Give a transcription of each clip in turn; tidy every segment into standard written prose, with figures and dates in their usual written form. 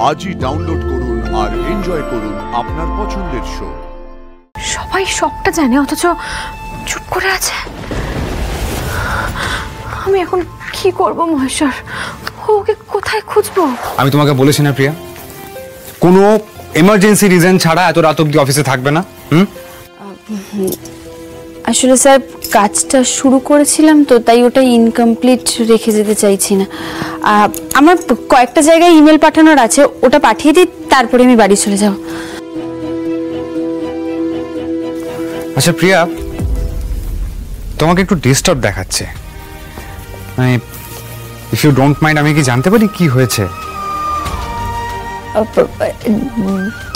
আজই ডাউনলোড করুন আর এনজয় করুন আপনার পছন্দের শো। সবাই সবটা জানে অথচ চুপ করে আছে। আমি এখন কি করব মহেশ্বর? ওকে কোথায় খুঁজবো? আমি তোমাকে বলেছি না প্রিয়া, কোনো এমার্জেন্সি রিজন ছাড়া এত রাত অবধি অফিসে থাকবে না। আসলে স্যার কাজটা শুরু করেছিলাম তো, তাই ওটা ইনকমপ্লিট রেখে যেতে চাইছি না। আমার কয়েকটা জায়গায় ইমেল পাঠানোর আছে, ওটা পাঠিয়ে দিই, তারপরে আমি বাড়ি চলে যাব। আচ্ছা প্রিয়া, তোমাকে একটু ডিস্টার্ব দেখাচ্ছে, মানে ইফ ইউ ডোন্ট মাইন্ড আমি কি জানতে পারি কি হয়েছে?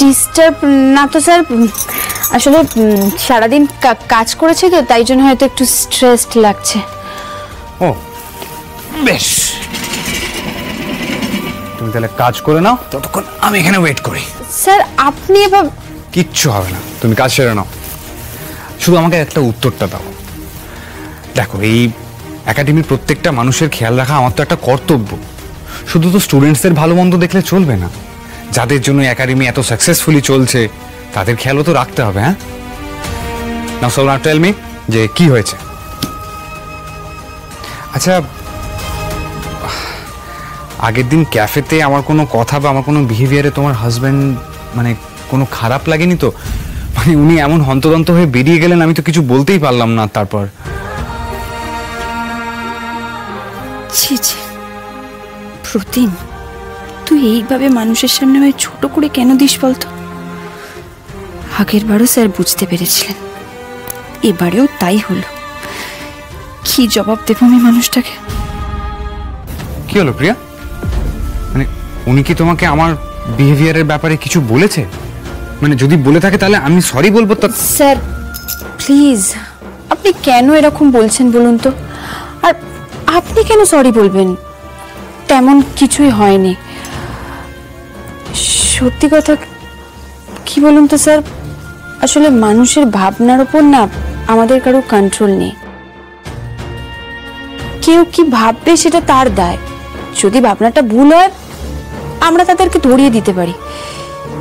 ডিস্টার্ব না তো স্যার, আসলে সারাদিন কাজ করেছি তো, তাই জন্য হয়তো একটু স্ট্রেসড লাগছে। ও বেশ, তুমি তাহলে কাজ করে নাও, ততক্ষণ আমি এখানে ওয়েট করি। স্যার আপনি এবার কিচ্ছু হবে না, তুমি কাজ সেরে নাও, শুধু আমাকে একটা উত্তরটা দাও। দেখো, এই একাডেমির প্রত্যেকটা মানুষের খেয়াল রাখা আমার তো একটা কর্তব্য। শুধু তো স্টুডেন্টসদের ভালো মন্দ দেখলে চলবে না, যাদের জন্য একাডেমি এত সাকসেসফুলি চলছে তাদের খেয়ালও তো রাখতে হবে। হ্যাঁ, নাও সো নাও টেল মি যে কি হয়েছে। আচ্ছা, আগের দিন ক্যাফেতে আমার কোনো কথা বা আমার কোনো বিহেভিয়ারে তোমার হাজবেন্ড মানে কোনো খারাপ লাগেনি তো? মানে উনি এমন হন্তদন্ত হয়ে বেরিয়ে গেলেন, আমি তো কিছু বলতেই পারলাম না তারপর। ছি ছি, প্রতিম, তুই এইভাবে মানুষের সামনে আমায় ছোট করে কেন দিস বলতো? আগের বারও স্যার বুঝতে পেরেছিলেন, এবারেও তাই হলো। কি জবাব দেব আমি মানুষটাকে? কি হলো প্রিয়া, মানে উনি কি তোমাকে আমার বিহেভিয়ারের ব্যাপারে কিছু বলেছে? মানে যদি বলে থাকে তাহলে আমি সরি বলবো। স্যার প্লিজ, আপনি কেন এরকম বলছেন বলুন তো? আর আপনি কেন সরি বলবেন? তেমন কিছুই হয়নি। সত্যি কথা কি বলুন তো স্যার, আসলে মানুষের ভাবনার উপর না আমাদের কারো কন্ট্রোল নেই। কেউ কি ভাববে সেটা তার দায়। যদি ভাবনাটা ভুল হয় আমরা তাদেরকে ধরিয়ে দিতে পারি,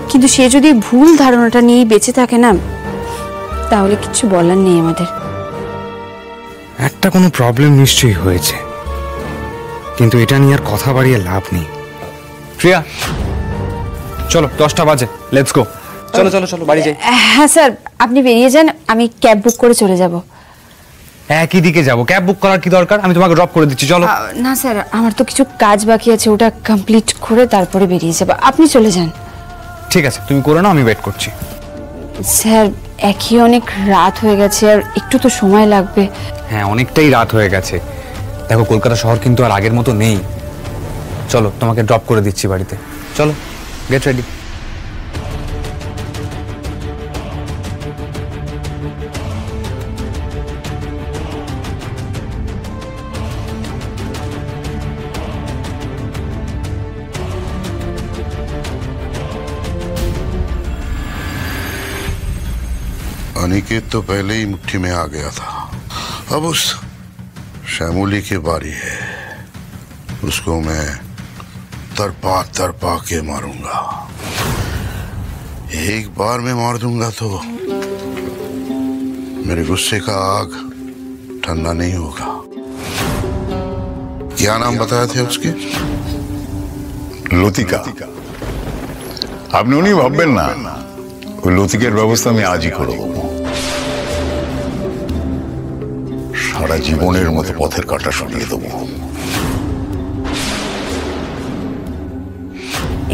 কিন্তু সে যদি ভুল ধারণাটা নিয়ে বেঁচে থাকে না, তাহলে কিছু বলার নেই আমাদের। একটা কোনো প্রবলেম নিশ্চয়ই হয়েছে, কিন্তু এটা নিয়ে আর কথা বাড়িয়ে লাভ নেই। প্রিয়া চলো, 10টা বাজে, লেটস গো। চলো চলো চলো বাড়ি যাই। হ্যাঁ স্যার, আপনি বেরিয়ে যান, আমি ক্যাব বুক করে চলে যাব। একই দিকে যাবো, ক্যাব বুক করার কি দরকার? আমি তোমাকে ড্রপ করে দিচ্ছি, চলো। না স্যার, আমার তো কিছু কাজ বাকি আছে, ওটা কমপ্লিট করে তারপরে বেরিয়ে যাব। আপনি চলে যান। ঠিক আছে, তুমি করে নাও, আমি ওয়েট করছি। স্যার একই অনেক রাত হয়ে গেছে, আর একটু তো সময় লাগবে। হ্যাঁ, অনেকটাই রাত হয়ে গেছে। দেখো, কলকাতা শহর কিন্তু আর আগের মতো নেই। চলো, তোমাকে ড্রপ করে দিচ্ছি বাড়িতে, চলো, গেট রেডি। अनिकेत तो पहले ही मुट्ठी में आ गया था। अब उस श्यामोली की बारी है, उसको मैं तरपा तरपा के मारूंगा। एक बार में मार दूंगा तो मेरे गुस्से का आग ठंडा नहीं होगा। क्या नाम बताए थे उसके? লতিকা। আপনি উনি ভাববেন না, ওই লতিকার ব্যবস্থা আমি আজই করব। সারা জীবনের মতো পথের কাঁটা সরিয়ে দেবো।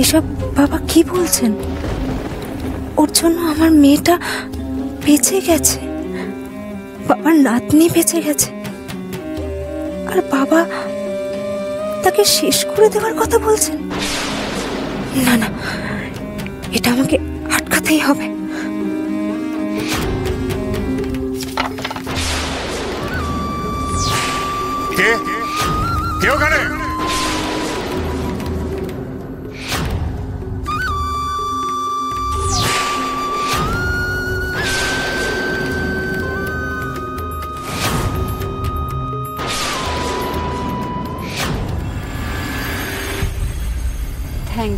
এসব বাবা কি বলছেন? ওর জন্য আমার মেয়েটা বেঁচে গেছে, বাবার নাতনি বেঁচে গেছে, আর বাবা তাকে শেষ করে দেওয়ার কথা বলছেন? না না, এটা আমাকে আটকাতেই হবে। কে কে ওখানে?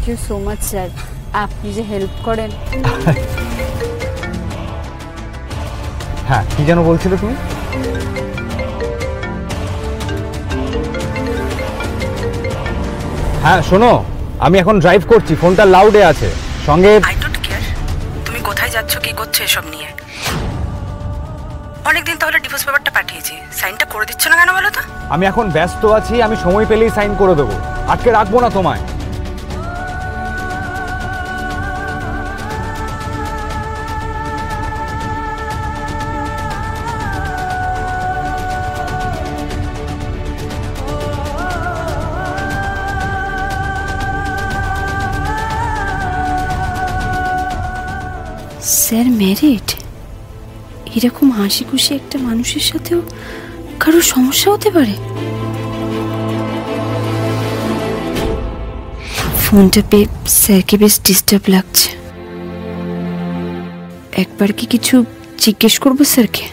Thank you so much sir, আপনি যে হেল্প করেন। হ্যাঁ, কি যেন বলছিলে তুমি? হ্যাঁ শোনো, আমি এখন ড্রাইভ করছি, ফোনটা লাউডে আছে, সঙ্গে আই ডোন্ট কেয়ার তুমি কোথায় যাচ্ছ, কি করছো এসব নিয়ে। অনেকদিন তাহলে ডিভোর্স পেপারটা পাঠিয়েছি, সাইনটা করে দিচ্ছ না কেন বলো তো? আমি এখন ব্যস্ত আছি, আমি সময় পেলেই সাইন করে দেবো, আজকে রাখবো না তোমায়। স্যার ম্যারিড, এরকম হাসি খুশি একটা মানুষের সাথেও কারো সমস্যা হতে পারে? ফোনটা পেয়ে স্যারকে বেশ ডিস্টার্ব লাগছে। একবার কি কিছু জিজ্ঞেস করবো স্যারকে?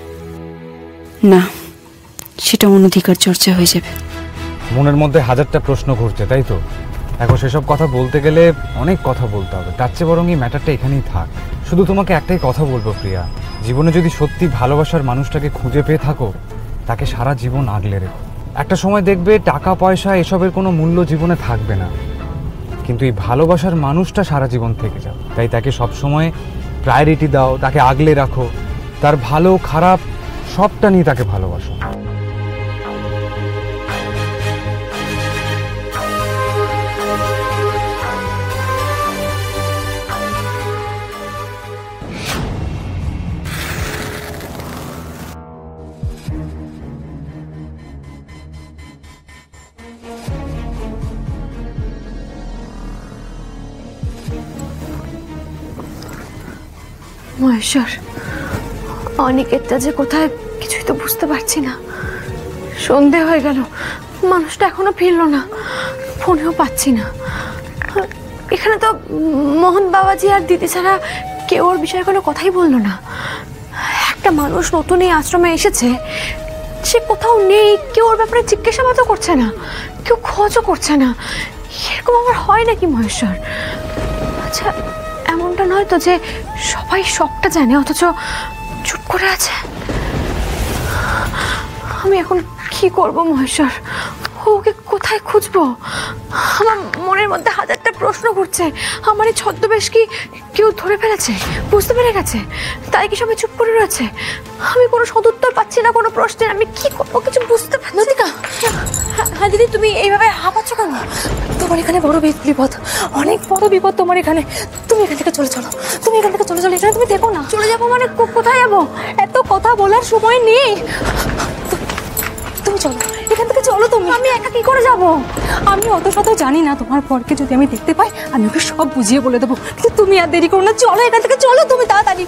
না, সেটা অনধিকার চর্চা হয়ে যাবে। মনের মধ্যে হাজারটা প্রশ্ন ঘুরছে, তাই তো? এখন সেসব কথা বলতে গেলে অনেক কথা বলতে হবে, তার চেয়ে বরং এই ম্যাটারটা এখানেই থাক। শুধু তোমাকে একটাই কথা বলবো প্রিয়া, জীবনে যদি সত্যি ভালোবাসার মানুষটাকে খুঁজে পেয়ে থাকো, তাকে সারা জীবন আগলে রেখো। একটা সময় দেখবে টাকা পয়সা এসবের কোনো মূল্য জীবনে থাকবে না, কিন্তু এই ভালোবাসার মানুষটা সারা জীবন থেকে যাবে। তাই তাকে সবসময় প্রায়োরিটি দাও, তাকে আগলে রাখো, তার ভালো খারাপ সবটা নিয়ে তাকে ভালোবাসো। মহেশ্বর, অনিকেতটা যে কোথায় কিছুই তো বুঝতে পারছি না। সন্ধে হয়ে গেল, মানুষটা এখনো ফিরলো না, ফোনেও পাচ্ছি না। এখানে তো মোহন বাবাজি আর দিদি ছাড়া কেউ ওর বিষয়ে কোনো কথাই বললো না। একটা মানুষ নতুন এই আশ্রমে এসেছে, সে কোথাও নেই, কেউ ওর ব্যাপারে জিজ্ঞাসাবাদও করছে না, কেউ খোঁজও করছে না। এরকম আবার হয় নাকি মহেশ্বর? আচ্ছা, এমনটা নয় তো যে সবাই সবটা জানে অথচ চুপ করে আছে? আমি এখন কি করব মহেশ্বর? ওকে কোথায় খুঁজবো? আমার মনের মধ্যে হাজারটা প্রশ্ন ঘুরছে। আমার এই ছদ্মবেশ কি কেউ ধরে ফেলেছে, বুঝতে পেরে গেছে, তাই কি সবাই চুপ করে রয়েছে? আমি কোনো সদুত্তর পাচ্ছি না কোনো প্রশ্নের, আমি কি করবো কিছু বুঝতে পারছি না। হ্যাঁ দিদি, তুমি এইভাবে হাঁপাচ্ছ কেন? তোমার এখানে বড় বিপদ, অনেক বড় বিপদ তোমার এখানে। তুমি এখান থেকে চলে চলো, তুমি এখান থেকে চলে চলো, এখানে তুমি দেখো না। চলে যাবো মানে কোথায় যাবো? এত কথা বলার সময় নেই, তুমি চলো এখান থেকে, চলো তুমি। আমি একা কি করে যাব? আমি অত শত জানি না, তোমার পরকে যদি আমি দেখতে পাই আমি ওকে সব বুঝিয়ে বলে দেবো, কিন্তু তুমি আর দেরি করো না, চলো এখান থেকে, চলো তুমি তাড়াতাড়ি।